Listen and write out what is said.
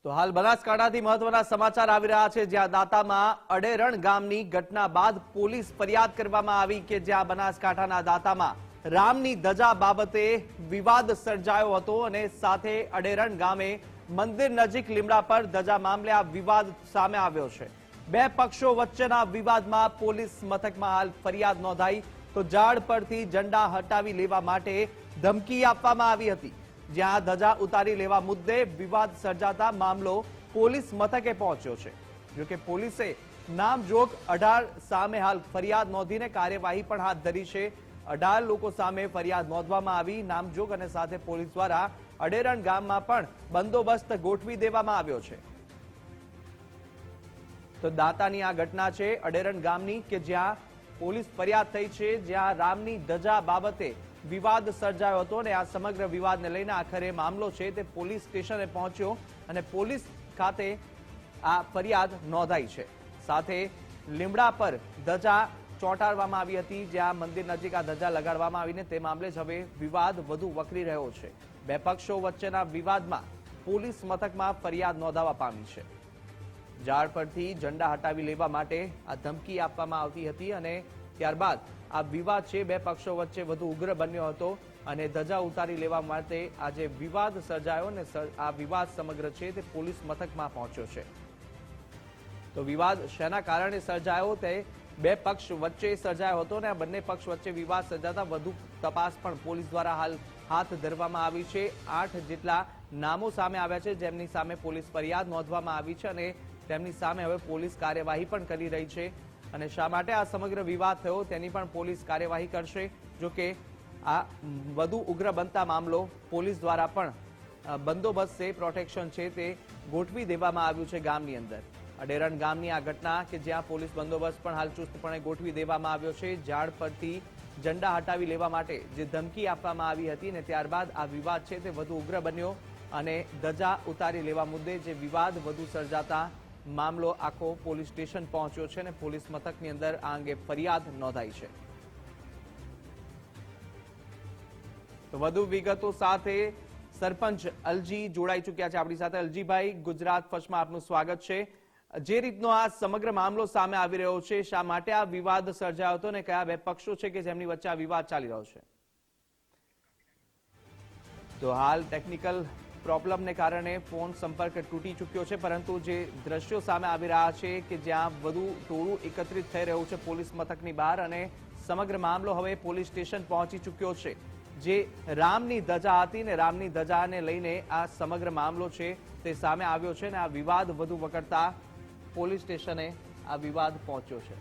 તો હાલ બનાસકાંઠાથી મહત્વના સમાચાર આવી રહ્યા છે, જ્યાં દાંતામાં અડેરણ ગામની ઘટના બાદ પોલીસ ફરિયાદ કરવામાં આવી કે જ્યાં બનાસકાંઠાના દાંતામાં રામની ધજા બાબતે વિવાદ સર્જાયો હતો અને સાથે અડેરણ ગામે મંદિર નજીક લીમડા પર ધજા મામલે આ વિવાદ સામે આવ્યો છે। બે પક્ષો વચ્ચેના વિવાદમાં પોલીસ મથકમાં હાલ ફરિયાદ નોંધાઈ તો ઝાડ પરથી ઝંડા હટાવી લેવા માટે ધમકી આપવામાં આવી હતી, જ્યાં ધજા ઉતારી લેવા મુદ્દે વિવાદ સર્જાતા મામલો પોલીસ મથકે પહોંચ્યો છે। જોકે પોલીસે નામજોગ 18 સામે હાલ ફરિયાદ નોંધીને કાર્યવાહી પણ હાથ ધરી છે। 18 લોકો સામે ફરિયાદ નોંધવામાં આવી નામજોગ અને સાથે પોલીસ દ્વારા અડેરણ ગામમાં પણ બંદોબસ્ત ગોઠવી દેવામાં આવ્યો છે। તો દાંતાની આ ઘટના છે અડેરણ ગામની કે જ્યાં પોલીસ ફરિયાદ થઈ છે, જ્યાં રામની ધજા બાબતે વિવાદ સર્જાયો હતો અને આ સમગ્ર વિવાદને લઈને આખરે મામલો છે તે પોલીસ સ્ટેશને પહોંચ્યો અને પોલીસ ખાતે આ ફરિયાદ નોંધાઈ છે। સાથે લીમડા પર ધજા ચોંટાડવામાં આવી હતી, જ્યાં મંદિર નજીક આ ધજા લગાડવામાં આવીને તે મામલે જ હવે વિવાદ વધુ વકરી રહ્યો છે। બે પક્ષો વચ્ચેના વિવાદમાં પોલીસ મથકમાં ફરિયાદ નોંધાવા પામી છે। ઝાડ પરથી ઝંડા હટાવી લેવા માટે આ ધમકી આપવામાં આવતી હતી અને ત્યારબાદ આ વિવાદ છે બે પક્ષો વચ્ચે વધુ ઉગ્ર બન્યો હતો અને ધજા ઉતારી લેવા માટે આજે વિવાદ સર્જાયો અને આ વિવાદ સમગ્ર છે તે પોલીસ મથકમાં પહોંચ્યો છે। તો વિવાદ શેના કારણે સર્જાયો તે બે પક્ષ વચ્ચે સર્જાયો હતો અને આ બંને પક્ષ વચ્ચે વિવાદ સર્જાતા વધુ તપાસ પણ પોલીસ દ્વારા હાલ હાથ ધરવામાં આવી છે। 8 જેટલા નામો સામે આવ્યા છે, જેમની સામે પોલીસ ફરિયાદ નોંધવામાં આવી છે અને તેમની સામે હવે પોલીસ કાર્યવાહી પણ કરી રહી છે અને શા માટે આ સમગ્ર વિવાદ થયો તેની પણ પોલીસ કાર્યવાહી કરશે। જો કે આ વધુ ઉગ્ર બનતા મામલો પોલીસ દ્વારા પણ બંદોબસ્ત છે, પ્રોટેક્શન છે તે ગોઠવી દેવામાં આવ્યું છે ગામની અંદર। અડેરણ ગામની આ ઘટના કે જ્યાં પોલીસ બંદોબસ્ત પણ હાલ ચુસ્તપણે ગોઠવી દેવામાં આવ્યો છે। ઝાડ પરથી ઝંડા હટાવી લેવા માટે જે ધમકી આપવામાં આવી હતી ને ત્યારબાદ આ વિવાદ છે તે વધુ ઉગ્ર બન્યો અને ધજા ઉતારી લેવા મુદ્દે જે વિવાદ વધુ સર્જાતા મામલો આખો પોલીસ સ્ટેશન પહોંચ્યો છે અને પોલીસ મથકની અંદર આ અંગે ફરિયાદ નોંધાઈ છે। તો વધુ વિગતો સાથે સરપંચ અલજી જોડાઈ ચૂક્યા છે આપણી સાથે। અલજીભાઈ, ગુજરાત ફર્સ્ટમાં આપનું સ્વાગત છે। જે રીતનો આ સમગ્ર મામલો સામે આવી રહ્યો છે, શા માટે આ વિવાદ સર્જાયો હતો અને કયા બે પક્ષો છે કે જેમની વચ્ચે આ વિવાદ ચાલી રહ્યો છે? તો હાલ ટેકનિકલ પ્રોબ્લેમને કારણે ફોન સંપર્ક તૂટી ચૂક્યો છે, પરંતુ જે દ્રશ્યો સામે આવી રહ્યા છે કે જ્યાં વધુ ટોળું એકત્રિત થઈ રહ્યું છે પોલીસ મથકની બહાર અને સમગ્ર મામલો હવે પોલીસ સ્ટેશન પહોંચી ચૂક્યો છે। જે રામની ધજા હતી ને રામની ધજાને લઈને આ સમગ્ર મામલો છે તે સામે આવ્યો છે અને આ વિવાદ વધુ વકરતા પોલીસ સ્ટેશને આ વિવાદ પહોંચ્યો છે।